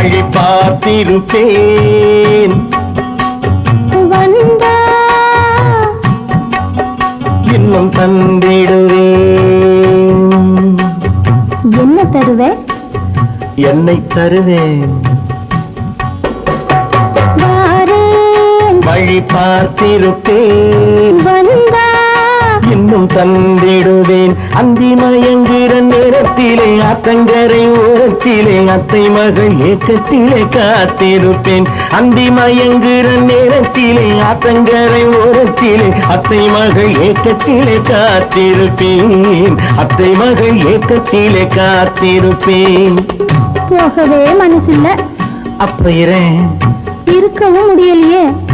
வழி பார்த்திருப்பேன். வந்தா இன்னும் தந்திடுவேன். என்ன தருவே? என்னை தருவேன். வழி பார்த்திருப்பேன். வந்தா இன்னும் தந்திடுவேன். அந்தி மயங்குற நேரத்திலே ஆத்தங்கரை ஓரத்திலே அத்தை மகள் ஏக்கத்திலே காத்திருப்பேன். அந்தி மயங்குற நேரத்திலே ஆத்தங்கரை ஓரத்திலே அத்தை மகள் ஏக்கத்திலே காத்திருப்பேன். அத்தை மகள் ஏக்கத்திலே காத்திருப்பேன். போகவே மனசில்ல. அப்ப இருக்கவும் முடியலையே.